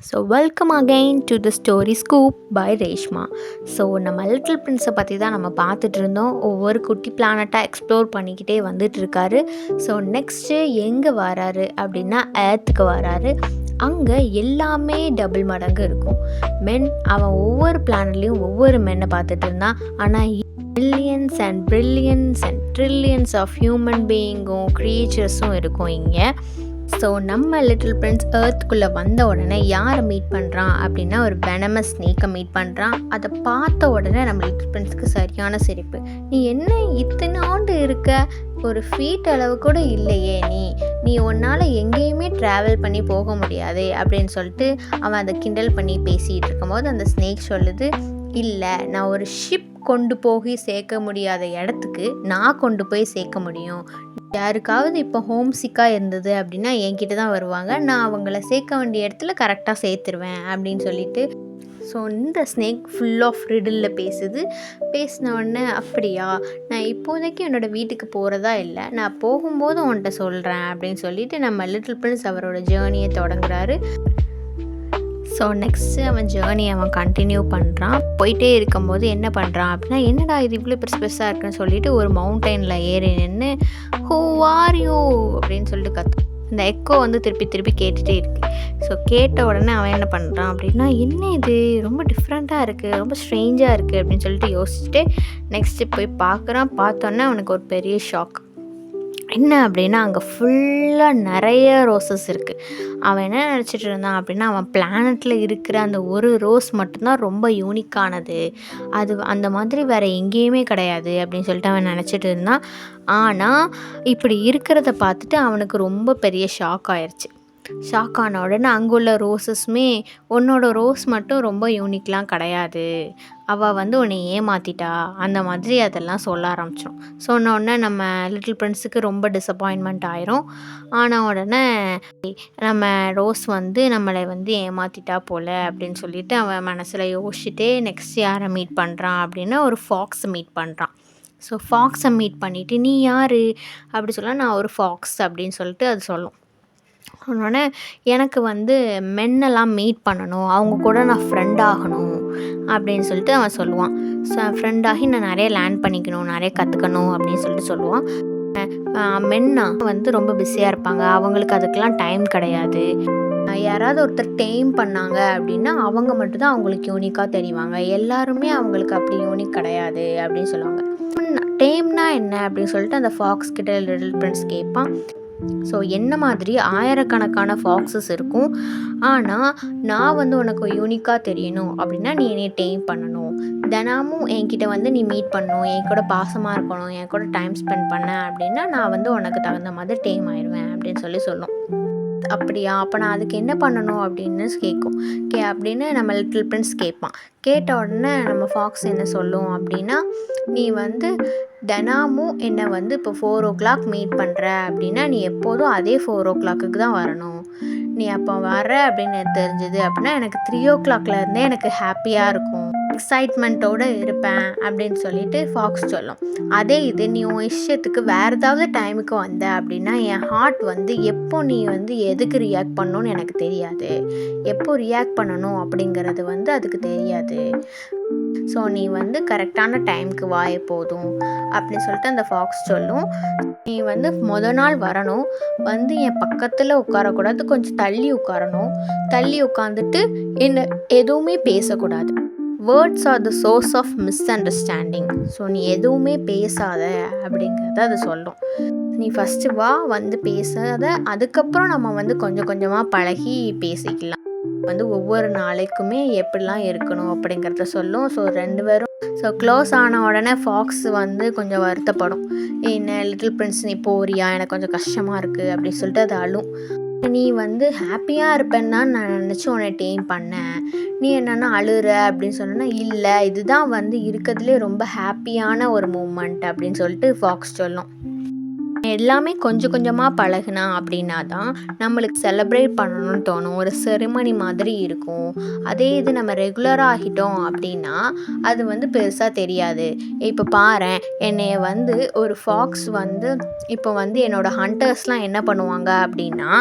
So welcome again to the story scoop by Reshma. So நம்ம little பிரின்ஸை பற்றி தான் நம்ம பார்த்துட்டு இருந்தோம். ஒவ்வொரு குட்டி பிளானட்டாக எக்ஸ்ப்ளோர் பண்ணிக்கிட்டே வந்துட்டுருக்காரு. ஸோ நெக்ஸ்ட்டு எங்கே வராரு அப்படின்னா ஏர்த்துக்கு வராரு. அங்கே எல்லாமே டபுள் மடங்கு இருக்கும். அவன் ஒவ்வொரு பிளானட்லேயும் ஒவ்வொரு மென்னை பார்த்துட்டு இருந்தான். ஆனால் millions and billions and trillions of human பீயிங்கும் க்ரியேச்சர்ஸும் இருக்கும் இங்கே. ஸோ நம்ம லிட்டில் பிரின்ஸ் ஏர்த்துக்குள்ளே வந்த உடனே யாரை மீட் பண்ணுறான் அப்படின்னா ஒரு வெனமஸ் ஸ்னேக்கை மீட் பண்ணுறான். அதை பார்த்த உடனே நம்ம லிட்டில் பிரின்ஸ்க்கு சரியான சிரிப்பு. நீ என்ன இத்தனாண்டு இருக்க, ஒரு ஃபீட் அளவு கூட இல்லையே, நீ உன்னால் எங்கேயுமே ட்ராவல் பண்ணி போக முடியாது அப்படின்னு சொல்லிட்டு அவன் அதை கிண்டல் பண்ணி பேசிகிட்டு இருக்கும்போது அந்த ஸ்னேக் சொல்லுது, இல்லை, நான் ஒரு ஷிப் கொண்டு போய் சேர்க்க முடியாத இடத்துக்கு நான் கொண்டு போய் சேர்க்க முடியும். யாருக்காவது இப்போ ஹோம் சிக்காக இருந்தது அப்படின்னா என்கிட்ட தான் வருவாங்க, நான் அவங்கள சேர்க்க வேண்டிய இடத்துல கரெக்டாக சேர்த்துருவேன் அப்படின்னு சொல்லிட்டு. ஸோ இந்த ஸ்னேக் ஃபுல் ஆஃப் ரிடிலில் பேசின உடனே, அப்படியா, நான் இப்போதைக்கு என்னோடய வீட்டுக்கு போகிறதா இல்லை, நான் போகும்போது உன்கிட்ட சொல்கிறேன் அப்படின்னு சொல்லிட்டு நம்ம லிட்டில் பிரின்ஸ் அவரோட ஜேர்னியை தொடங்குறாரு. ஸோ நெக்ஸ்ட்டு அவன் ஜேர்னி அவன் கண்டினியூ பண்ணுறான். போயிட்டே இருக்கும்போது என்ன பண்ணுறான் அப்படின்னா, என்னடா இது இவ்வளோ பெருசாக இருக்குன்னு சொல்லிட்டு ஒரு மவுண்டெயினில் ஏறி நின்று ஹூ ஆர் யூ அப்படின்னு சொல்லிட்டு கற்று இந்த எக்கோ திருப்பி கேட்டுகிட்டே இருக்கு. ஸோ கேட்ட உடனே அவன் என்ன பண்ணுறான் அப்படின்னா, என்ன இது ரொம்ப டிஃப்ரெண்ட்டாக இருக்குது, ரொம்ப ஸ்ட்ரேஞ்சாக இருக்குது அப்படின்னு சொல்லிட்டு யோசிச்சுட்டு நெக்ஸ்ட்டு போய் பார்த்தோன்னே அவனுக்கு ஒரு பெரிய ஷாக். என்ன அப்படின்னா, அங்கே ஃபுல்லாக நிறைய ரோசஸ் இருக்குது. அவன் என்ன நினச்சிட்டு இருந்தான் அப்படின்னா, அவன் பிளானட்டில் இருக்கிற அந்த ஒரு ரோஸ் மட்டும்தான் ரொம்ப யூனிக்கானது, அது அந்த மாதிரி வேறு எங்கேயுமே கிடையாது அப்படின்னு சொல்லிட்டு அவன் நினச்சிட்டு இருந்தான். ஆனால் இப்படி இருக்கிறத பார்த்துட்டு அவனுக்கு ரொம்ப பெரிய ஷாக் ஆயிடுச்சு. ஷாக் ஆன உடனே அங்கே உள்ள ரோஸஸுமே, உன்னோட ரோஸ் மட்டும் ரொம்ப யூனிக்லாம் கிடையாது, அவள் உன்னை ஏமாற்றிட்டா, அந்த மாதிரி அதெல்லாம் சொல்ல ஆரம்பித்தோம். சொன்ன உடனே நம்ம லிட்டில் பிரின்ஸுக்கு ரொம்ப டிசப்பாயின்மெண்ட் ஆயிரும். ஆனால் உடனே நம்ம ரோஸ் நம்மளை ஏமாற்றிட்டா போல் அப்படின்னு சொல்லிட்டு அவன் மனசில் யோசிச்சுட்டே நெக்ஸ்ட் யாரை மீட் பண்ணுறான் அப்படின்னா ஒரு ஃபாக்ஸை மீட் பண்ணுறான். ஸோ ஃபாக்ஸை மீட் பண்ணிவிட்டு, நீ யார் அப்படி சொல்ல, நான் ஒரு ஃபாக்ஸ் அப்படின்னு சொல்லிட்டு அது சொல்லும். உடனே எனக்கு மென்னெல்லாம் மீட் பண்ணணும், அவங்க கூட நான் ஃப்ரெண்ட் ஆகணும் அப்படின்னு சொல்லிட்டு அவன் சொல்லுவான். ஸோ ஃப்ரெண்டாகி நான் நிறைய லேர்ன் பண்ணிக்கணும், நிறைய கற்றுக்கணும் அப்படின்னு சொல்லிட்டு சொல்லுவான். மென்னா ரொம்ப பிஸியாக இருப்பாங்க, அவங்களுக்கு அதுக்கெலாம் டைம் கிடையாது. யாராவது ஒருத்தர் டேம் பண்ணாங்க அப்படின்னா அவங்க மட்டும்தான் அவங்களுக்கு யூனிக்காக தெரிவாங்க, எல்லாருமே அவங்களுக்கு அப்படி யூனிக் கிடையாது அப்படின்னு சொல்லுவாங்க. டேம்னா என்ன அப்படின்னு சொல்லிட்டு அந்த ஃபாக்ஸ் கிட்ட லிட்டில் பிரின்ஸ் கேட்பான். ஸோ என்ன மாதிரி ஆயிரக்கணக்கான ஃபாக்ஸஸ் இருக்கும், ஆனால் நான் உனக்கு யூனிக்காக தெரியணும் அப்படின்னா நீ என்னை டேம் பண்ணணும், தினமும் என்கிட்ட நீ மீட் பண்ணணும், என் கூட பாசமாக இருக்கணும், என் கூட டைம் ஸ்பெண்ட் பண்ண அப்படின்னா நான் உனக்கு தகுந்த மாதிரி டேம் ஆயிடுவேன் அப்படின்னு சொல்லும். அப்படியா, அப்போ நான் அதுக்கு என்ன பண்ணணும் அப்படின்னு கேட்கும். அப்படின்னு நம்ம லிட்டில் பிரின்ஸ் கேட்பான். கேட்ட உடனே நம்ம ஃபாக்ஸ் என்ன சொல்லும் அப்படின்னா, நீ தினமும் என்னை இப்போ 4 o'clock மீட் பண்ணுற அப்படின்னா நீ எப்போதும் அதே 4 o'clock தான் வரணும். நீ அப்போ வர அப்படின்னு தெரிஞ்சது அப்படின்னா எனக்கு 3 o'clockலேருந்தே எனக்கு ஹாப்பியாக இருக்கும், எக்ஸைட்மெண்ட்டோடு இருப்பேன் அப்படின்னு சொல்லிட்டு ஃபாக்ஸ் சொல்லும். அதே இது நீ உன் இஷ்டத்துக்கு வேறு ஏதாவது டைமுக்கு வந்த அப்படின்னா என் ஹார்ட் எப்போ நீ எதுக்கு ரியாக்ட் பண்ணணும்னு எனக்கு தெரியாது, எப்போ ரியாக்ட் பண்ணணும் அப்படிங்கிறது அதுக்கு தெரியாது. ஸோ நீ கரெக்டான டைமுக்கு வாய போதும் அப்படின்னு சொல்லிட்டு அந்த ஃபாக்ஸ் சொல்லும். நீ மொதல் நாள் வரணும், என் பக்கத்தில் உட்காரக்கூடாது, கொஞ்சம் தள்ளி உட்காரணும், தள்ளி உட்காந்துட்டு என்ன எதுவுமே பேசக்கூடாது. Words are the source of misunderstanding. So நீ எதுவுமே பேசாத அப்படிங்கிறத அது சொல்லும். நீ ஃபஸ்ட்டு வா, பேசாத, அதுக்கப்புறம் நம்ம கொஞ்சம் கொஞ்சமாக பழகி பேசிக்கலாம். ஒவ்வொரு நாளைக்குமே எப்படிலாம் இருக்கணும் அப்படிங்கிறத சொல்லும். ஸோ 2 பேரும் க்ளோஸ் ஆன உடனே ஃபாக்ஸ் கொஞ்சம் வருத்தப்படும். என்ன லிட்டில் பிரின்ஸ் நீ போறியா, எனக்கு கொஞ்சம் கஷ்டமாக இருக்குது அப்படின்னு சொல்லிட்டு அது அழும். நீ ஹாப்பியாக இருப்பேன்னு தான் நான் நினச்சி உன்னை டேம் பண்ணேன், நீ என்னென்னா அழுற அப்படின்னு சொன்னா, இல்லை இதுதான் இருக்கிறதுலே ரொம்ப ஹாப்பியான ஒரு மூமெண்ட் அப்படின்னு சொல்லிட்டு ஃபாக்ஸ் சொல்லும். எல்லாமே கொஞ்சம் கொஞ்சமாக பழகுனா அப்படின்னா தான் நம்மளுக்கு செலிப்ரேட் பண்ணணும்னு தோணும், ஒரு செரிமனி மாதிரி இருக்கும். அதே இது நம்ம ரெகுலராக ஆகிட்டோம் அப்படின்னா அது பெருசாக தெரியாது. இப்போ பாரேன், என்னைய ஒரு ஃபாக்ஸ் இப்போ என்னோடய ஹண்டர்ஸ்லாம் என்ன பண்ணுவாங்க அப்படின்னா,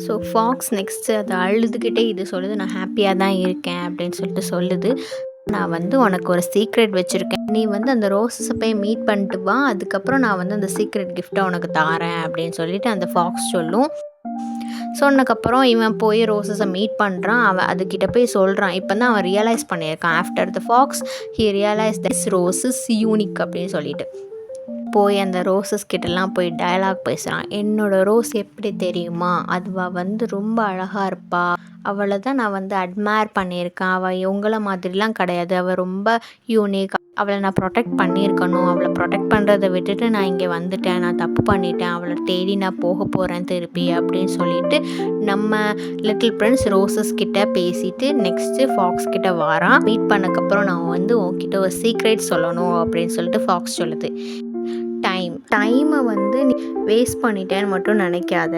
ஸோ ஃபாக்ஸ் நெக்ஸ்ட்டு அது அழுதுகிட்டே இது சொல்லுது, நான் ஹாப்பியாக தான் இருக்கேன் அப்படின்னு சொல்லிட்டு சொல்லுது. நான் வந்து உனக்கு ஒரு சீக்ரெட் வச்சுருக்கேன், நீ வந்து அந்த ரோஸஸை போய் மீட் பண்ணிட்டு வா, அதுக்கப்புறம் நான் வந்து அந்த சீக்ரெட் கிஃப்ட்டை உனக்கு தாரேன் அப்படின்னு சொல்லிட்டு அந்த ஃபாக்ஸ் சொல்லும். சொன்னக்கப்புறம் இவன் போய் ரோஸஸை மீட் பண்ணுறான். அவன் அதுக்கிட்ட போய் சொல்கிறான். இப்போ தான் அவன் ரியலைஸ் பண்ணியிருக்கான். After the fox he realize this rose is unique அப்படின்னு சொல்லிட்டு போய் அந்த ரோஸஸ் கிட்டலாம் போய் டயலாக் பேசுகிறான். என்னோடய ரோஸ் எப்படி தெரியுமா, அதுவா வந்து ரொம்ப அழகாக இருப்பா, அவளை தான் நான் வந்து அட்மையர் பண்ணியிருக்கேன், அவள் உங்களை மாதிரிலாம் கிடையாது, அவள் ரொம்ப யூனிக், அவளை நான் ப்ரொடெக்ட் பண்ணியிருக்கணும், அவளை ப்ரொடெக்ட் பண்ணுறதை விட்டுட்டு நான் இங்கே வந்துட்டேன், நான் தப்பு பண்ணிட்டேன், அவளை தேடி நான் போக போகிறேன் திருப்பி அப்படின்னு சொல்லிட்டு நம்ம லிட்டில் பிரின்ஸ் ரோஸஸ் கிட்ட பேசிட்டு நெக்ஸ்ட்டு ஃபாக்ஸ் கிட்ட வாரான். மீட் பண்ணக்கப்புறம் நான் வந்து உன்கிட்ட ஒரு சீக்ரெட் சொல்லணும் அப்படின்னு சொல்லிட்டு ஃபாக்ஸ் சொல்லுது. டைமை வந்து நீ வேஸ்ட் பண்ணிட்டேன்னு மட்டும் நினைக்காத,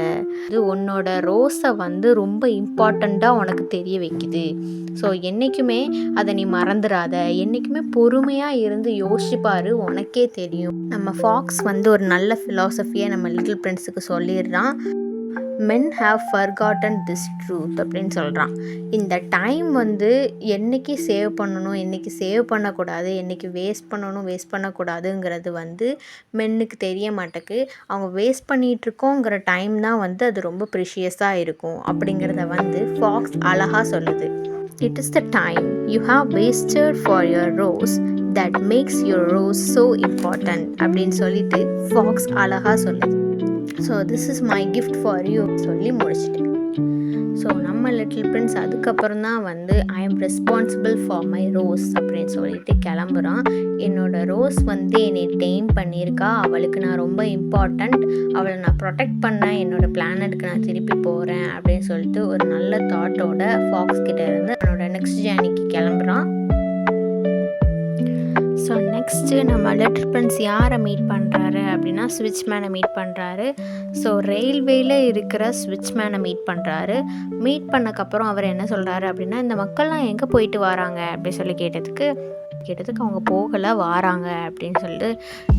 இது உன்னோட ரோஸை வந்து ரொம்ப இம்பார்ட்டண்ட்டாக உனக்கு தெரிய வைக்குது. ஸோ என்றைக்குமே அதை நீ மறந்துடாத, என்றைக்குமே பொறுமையாக இருந்து யோசிப்பாரு, உனக்கே தெரியும். நம்ம ஃபாக்ஸ் வந்து ஒரு நல்ல ஃபிலாசபியை நம்ம லிட்டில் பிரின்ஸுக்கு சொல்லிடுறான். men have forgotten this truth அப்படின்னு சொல்கிறான். இந்த டைம் வந்து என்றைக்கு சேவ் பண்ணணும், என்றைக்கு சேவ் பண்ணக்கூடாது, என்றைக்கு வேஸ்ட் பண்ணக்கூடாதுங்கிறது வந்து மென்னுக்கு தெரிய மாட்டேக்கு. அவங்க வேஸ்ட் பண்ணிகிட்ருக்கோங்கிற டைம் தான் வந்து அது ரொம்ப ப்ரிஷியஸாக இருக்கும் அப்படிங்கிறத வந்து ஃபாக்ஸ் அழகாக சொல்லுது. It is the time you have wasted for your rose that makes your rose so important அப்படின்னு சொல்லிட்டு ஃபாக்ஸ் அழகாக சொல்லுது. So this is my gift for you சொல்லி முடிச்சிட்டேன். ஸோ நம்ம லிட்டில் பிரின்ஸ் அதுக்கப்புறம் தான் வந்து I am responsible for my rose அப்படின்னு சொல்லிட்டு கிளம்புறான். என்னோடய ரோஸ் வந்து என்னை டெய்ம் பண்ணியிருக்கா, அவளுக்கு நான் ரொம்ப இம்பார்ட்டண்ட், அவளை நான் ப்ரொடெக்ட் பண்ணேன், என்னோடய பிளானட்டுக்கு நான் திருப்பி போகிறேன் அப்படின்னு சொல்லிட்டு ஒரு நல்ல தாட்டோட ஃபாக்ஸ் கிட்டே இருந்து அவனோட நெக்ஸ்ட் ஜேர்னிக்கு கிளம்புறான். ஸோ நெக்ஸ்ட்டு நம்ம லிட்டில் பிரின்ஸ் யாரை மீட் பண்ணுறாரு அப்படின்னா ஸ்விட்ச்மேனை மீட் பண்ணுறாரு. ஸோ ரயில்வேயில் இருக்கிற ஸ்விட்ச்மேனை மீட் பண்ணுறாரு. மீட் பண்ணக்கப்புறம் அவர் என்ன சொல்கிறாரு அப்படின்னா, இந்த மக்கள்லாம் எங்கே போயிட்டு வராங்க அப்படி சொல்லி கேட்டதுக்கு அவங்க போகலை வாராங்க அப்படின்னு சொல்லிட்டு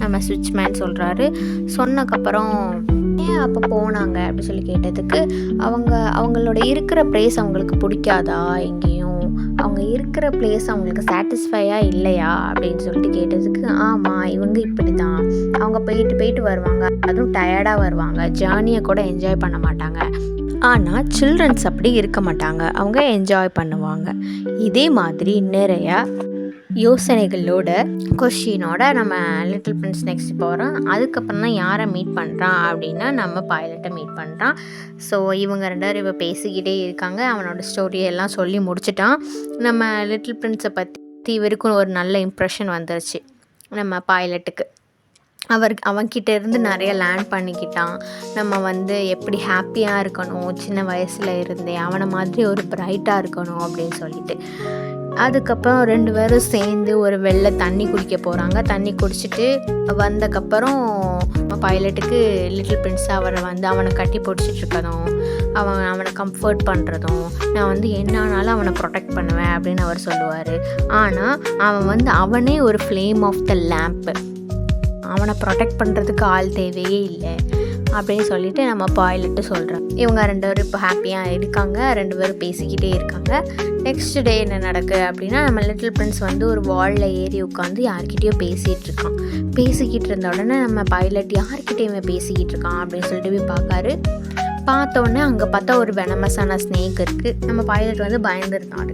நம்ம ஸ்விட்ச்மேன் சொல்கிறாரு. சொன்னக்கப்புறம் ஏன் அப்போ போனாங்க அப்படி சொல்லி கேட்டதுக்கு அவங்களோட இருக்கிற ப்ளேஸ் அவங்களுக்கு பிடிக்காதா, எங்கேயும் அவங்க இருக்கிற பிளேஸ் அவங்களுக்கு சாட்டிஸ்ஃபையாக இல்லையா அப்படின்னு சொல்லிட்டு கேட்டதுக்கு ஆமாம் இவங்க இப்படி தான், அவங்க போயிட்டு வருவாங்க, அதுவும் டயர்டாக வருவாங்க, ஜேர்னியை கூட என்ஜாய் பண்ண மாட்டாங்க, ஆனால் சில்ட்ரன்ஸ் அப்படி இருக்க மாட்டாங்க, அவங்க என்ஜாய் பண்ணுவாங்க. இதே மாதிரி நிறையா யோசனைகளோட கொஷினோட நம்ம லிட்டில் பிரின்ஸ் நெக்ஸ்ட் போகிறோம். அதுக்கப்புறம் தான் யாரை மீட் பண்ணுறான் அப்படின்னா நம்ம பைலட்டை மீட் பண்ணுறான். ஸோ இவங்க ரெண்டாவது பேசிக்கிட்டே இருக்காங்க. அவனோட ஸ்டோரியெல்லாம் சொல்லி முடிச்சிட்டான். நம்ம லிட்டில் பிரின்ஸை பற்றி இவருக்கும் ஒரு நல்ல இம்ப்ரெஷன் வந்துருச்சு நம்ம பைலட்டுக்கு. அவன்கிட்ட இருந்து நிறைய லேர்ன் பண்ணிக்கிட்டான். நம்ம வந்து எப்படி ஹாப்பியாக இருக்கணும், சின்ன வயசில் இருந்தே அவனை மாதிரி ஒரு பிரைட்டாக இருக்கணும் அப்படின்னு சொல்லிட்டு. அதுக்கப்புறம் 2 பேரும் சேர்ந்து ஒரு வெள்ளை தண்ணி குடிக்க போகிறாங்க. தண்ணி குடிச்சிட்டு வந்தக்கப்புறம் பைலட்டுக்கு லிட்டில் பிரின்ஸ் அவனை கட்டி பிடிச்சிட்ருக்கதும் அவனை கம்ஃபர்ட் பண்ணுறதும், நான் வந்து என்ன ஆனாலும் அவனை ப்ரொடெக்ட் பண்ணுவேன் அப்படின்னு அவர் சொல்லுவார். ஆனால் அவனே ஒரு ஃப்ளேம் ஆஃப் த லேம்ப்பு, அவனை ப்ரொடெக்ட் பண்ணுறதுக்கு ஆள் தேவையே இல்லை அப்படின்னு சொல்லிட்டு நம்ம பைலட்டு சொல்கிறேன். இவங்க 2 பேரும் இப்போ ஹாப்பியாக இருக்காங்க. 2 பேரும் பேசிக்கிட்டே இருக்காங்க. நெக்ஸ்ட் டே என்ன நடக்குது அப்படின்னா நம்ம லிட்டில் பிரின்ஸ் வந்து ஒரு வாலில் ஏறி உட்காந்து யார்கிட்டயோ பேசிக்கிட்டு இருந்த உடனே நம்ம பைலட் யார்கிட்டையுமே பேசிக்கிட்டு இருக்கான் அப்படின்னு சொல்லிட்டு போய் பார்க்காரு. பார்த்தோன்னே அங்கே பார்த்தா ஒரு வெனமஸான ஸ்னேக் இருக்குது. நம்ம பைலட் வந்து பயந்துருந்தாரு.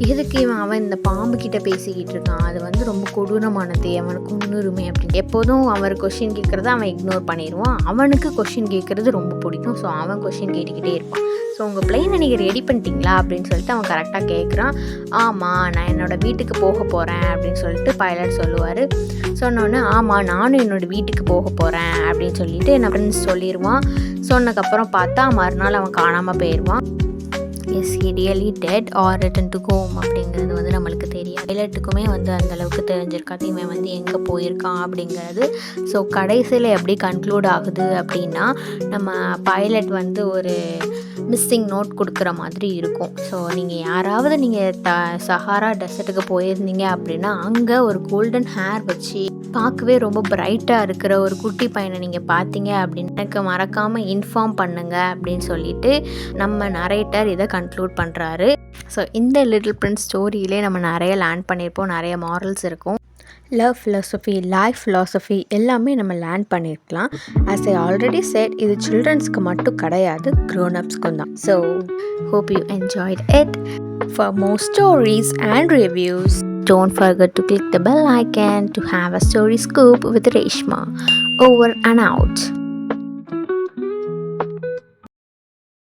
எதுக்கு அவன் இந்த பாம்பு கிட்ட பேசிக்கிட்டு இருக்கான், அது வந்து ரொம்ப கொடூரமானது, அவனுக்கு முன்னுரிமை அப்படின்னு. எப்போதும் அவர் கொஷின் கேட்குறத அவன் இக்னோர் பண்ணிடுவான். அவனுக்கு கொஷின் கேட்குறது ரொம்ப பிடிக்கும். ஸோ அவன் கொஷின் கேட்டுக்கிட்டே இருப்பான். ஸோ உங்கள் பிளேனை நீங்கள் ரெடி பண்ணிட்டீங்களா அப்படின்னு சொல்லிட்டு அவன் கரெக்டாக கேட்குறான். ஆமாம் நான் என்னோடய வீட்டுக்கு போக போகிறேன் அப்படின்னு சொல்லிட்டு பைலட் சொல்லுவார். சொன்னோன்னே ஆமாம் நானும் என்னோடய வீட்டுக்கு போக போகிறேன் அப்படின்னு சொல்லிட்டு என் ஃப்ரெண்ட்ஸ் சொல்லிடுவான். சொன்னதுக்கப்புறம் பார்த்தா மறுநாள் அவன் காணாமல் போயிடுவான். Yes he really dead or returned to home அப்படிங்கிறது வந்து நம்மளுக்கு தெரியும். பைலட்டுக்குமே வந்து அந்தளவுக்கு தெரிஞ்சிருக்காது இவன் வந்து எங்கே போயிருக்கான் அப்படிங்கிறது. ஸோ கடைசியில் எப்படி கன்க்ளூட் ஆகுது அப்படின்னா நம்ம பைலட் வந்து ஒரு மிஸ்ஸிங் நோட் கொடுக்குற மாதிரி இருக்கும். ஸோ நீங்கள் சஹாரா டெசர்ட்டுக்கு போயிருந்தீங்க அப்படின்னா அங்கே ஒரு கோல்டன் ஹேர் வச்சு பார்க்கவே ரொம்ப பிரைட்டாக இருக்கிற ஒரு குட்டி பையனை நீங்கள் பார்த்தீங்க அப்படின்னு எனக்கு மறக்காமல் இன்ஃபார்ம் பண்ணுங்க அப்படின்னு சொல்லிட்டு நம்ம நரேட்டர் இதை கன்க்ளூட் பண்ணுறாரு. ஸோ இந்த லிட்டில் பிரின்ஸ் ஸ்டோரியிலே நம்ம நிறைய லேர்ன் பண்ணியிருப்போம், நிறைய மாரல்ஸ் இருக்கும். லவ் ஃபிலாசபி, லைஃப் ஃபிலாசபி எல்லாமே நம்ம லேர்ன் பண்ணியிருக்கலாம். ஆஸ் ஐ ஆல்ரெடி செட், இது சில்ட்ரன்ஸ்க்கு மட்டும் கிடையாது, க்ரோனப்ஸ்க்கும் தான். So hope you enjoyed it. For more stories and reviews, don't forget to click the bell icon to have a story scoop with Reshma. Over and out.